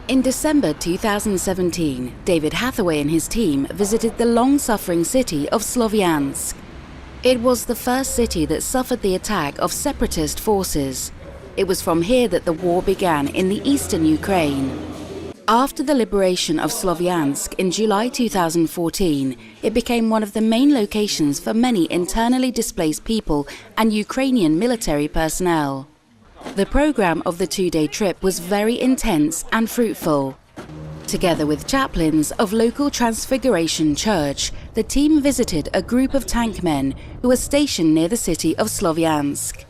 In December 2017, David Hathaway and his team visited the long-suffering city of Slovyansk. It was the first city that suffered the attack of separatist forces. It was from here that the war began in the eastern Ukraine. After the liberation of Slovyansk in July 2014, it became one of the main locations for many internally displaced people and Ukrainian military personnel. The program of the two-day trip was very intense and fruitful. Together with chaplains of local Transfiguration Church, the team visited a group of tank men who were stationed near the city of Slovyansk.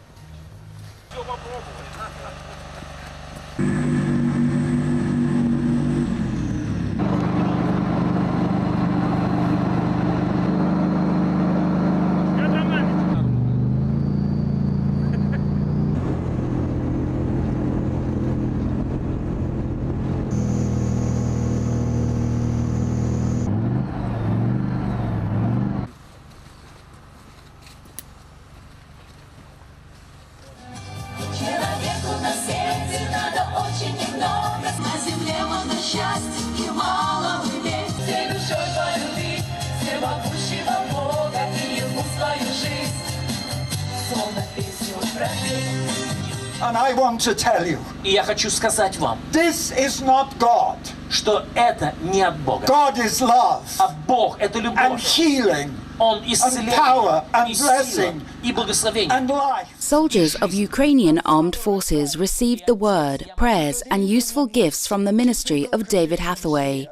And I want to tell you, И я хочу сказать вам, this is not God. что это не от Бога. God is love А Бог — это and любовь. healing Он and исцеление, power and и сила, blessing и благословение. and life. Soldiers of Ukrainian armed forces received the word, prayers and useful gifts from the ministry of David Hathaway.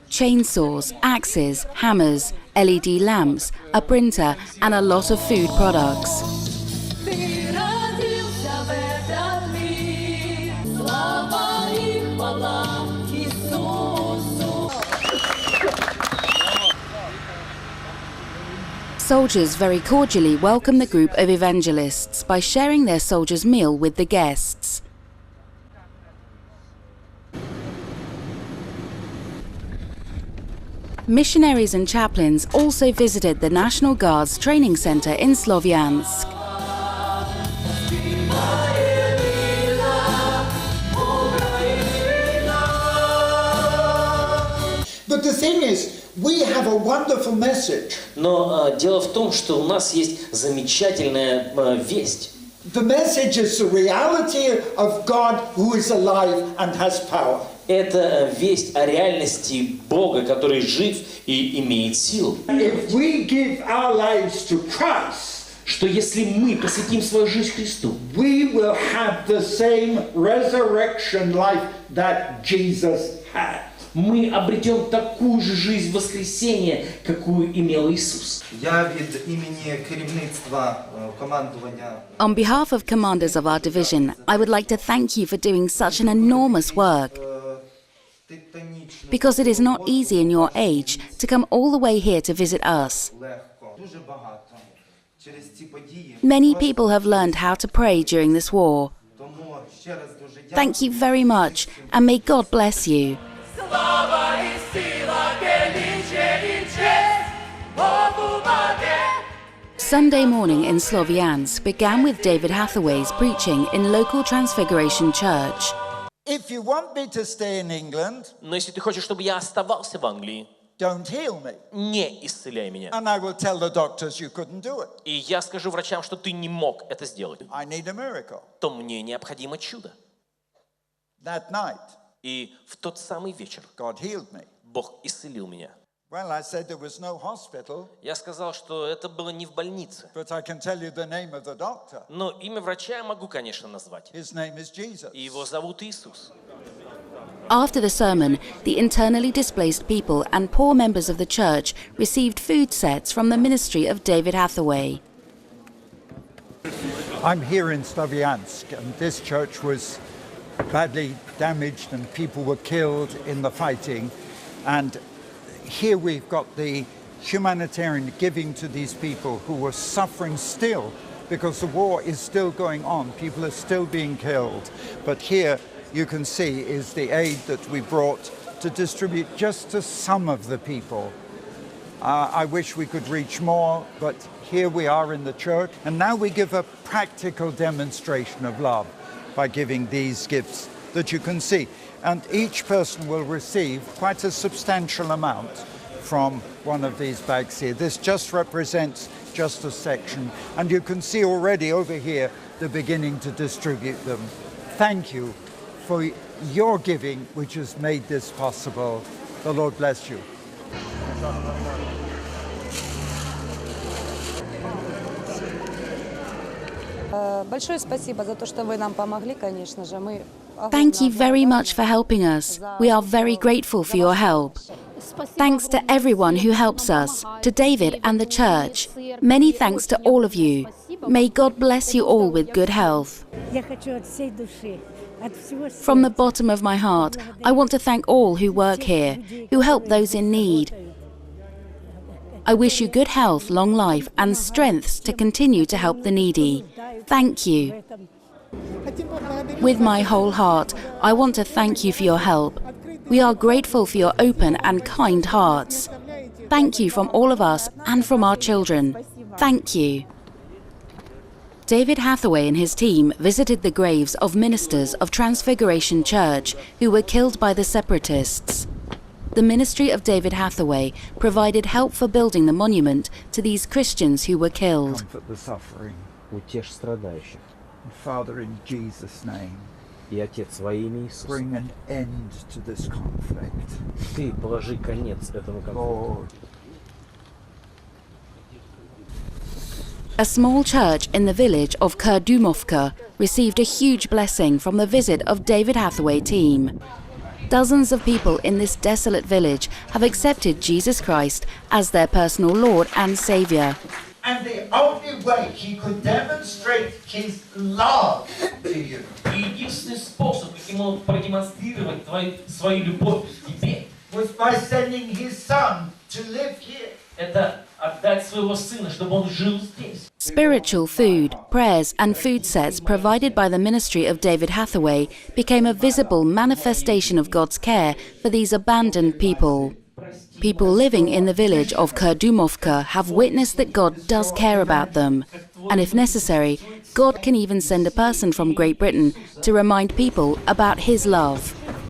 Chainsaws, axes, hammers, LED lamps, a printer and a lot of food products. Soldiers very cordially welcome the group of evangelists by sharing their soldiers' meal with the guests. Missionaries and chaplains also visited the National Guard's training center in Slovyansk. But the thing is, we have a wonderful message. Но дело в том, что у нас есть замечательная весть. The message is the reality of God who is alive and has power. Это весть о реальности Бога, который жив и имеет силу. If we give our lives to Christ, Что если мы посвятим свою жизнь Христу, we will have the same resurrection life that Jesus had. мы обретем такую же жизнь воскресения, какую имел Иисус. Я від імені керівництва командування. On behalf of commanders of our division, I would like to thank you for doing such an enormous work, because it is not easy in your age to come all the way here to visit us. Дуже багато через ці події. Many people have learned how to pray during this war. Тому ще раз дуже дякую. Thank you very much, and may God bless you. Sunday morning in Slovyansk began with David Hathaway's preaching in local Transfiguration Church. If you want me to stay in England, Но если ты хочешь, чтобы я оставался в Англии, don't heal me. не исцеляй меня. And I will tell the doctors you couldn't do it. И я скажу врачам, что ты не мог это сделать. I need a miracle. То мне необходимо чудо. That night, И в тот самый вечер God healed me. Бог исцелил меня. Well, I said there was no hospital, Я сказал, что это было не в больнице. but I can tell you the name of the doctor. Но имя врача я могу, конечно, назвать. His name is Jesus. И его зовут Иисус. After the sermon, the internally displaced people and poor members of the church received food sets from the ministry of David Hathaway. I'm here in Slovyansk, and this church was badly damaged and people were killed in the fighting. And here we've got the humanitarian giving to these people who were suffering still because the war is still going on. People are still being killed. But here you can see is the aid that we brought to distribute just to some of the people. I wish we could reach more, but here we are in the church. And now we give a practical demonstration of love by giving these gifts that you can see. And each person will receive quite a substantial amount from one of these bags here. This just represents just a section. And you can see already over here, they're beginning to distribute them. Thank you for your giving, which has made this possible. The Lord bless you. Thank you very much for helping us. We are very grateful for your help. Thanks to everyone who helps us, to David and the church. Many thanks to all of you. May God bless you all with good health. From the bottom of my heart, I want to thank all who work here, who help those in need. I wish you good health, long life, and strength to continue to help the needy. Thank you. With my whole heart, I want to thank you for your help. We are grateful for your open and kind hearts. Thank you from all of us and from our children. Thank you. David Hathaway and his team visited the graves of ministers of Transfiguration Church who were killed by the separatists. The ministry of David Hathaway provided help for building the monument to these Christians who were killed. Comfort the suffering. Утешь страдающих. Father, in Jesus' name, И, Отец, во имя Иисуса, bring an end to this conflict. Ты положи конец этому конфликту. Lord, A small church in the village of Kurdumovka received a huge blessing from the visit of David Hathaway team. Dozens of people in this desolate village have accepted Jesus Christ as their personal Lord and Saviour. And the only way he could demonstrate his love to you Единственный способ, каким он продемонстрировать свою любовь к тебе, was by sending his son to live here. это отдать своего сына, чтобы он жил здесь. Spiritual food, prayers and food sets provided by the ministry of David Hathaway became a visible manifestation of God's care for these abandoned people. People living in the village of Kurdumovka have witnessed that God does care about them. And if necessary, God can even send a person from Great Britain to remind people about His love.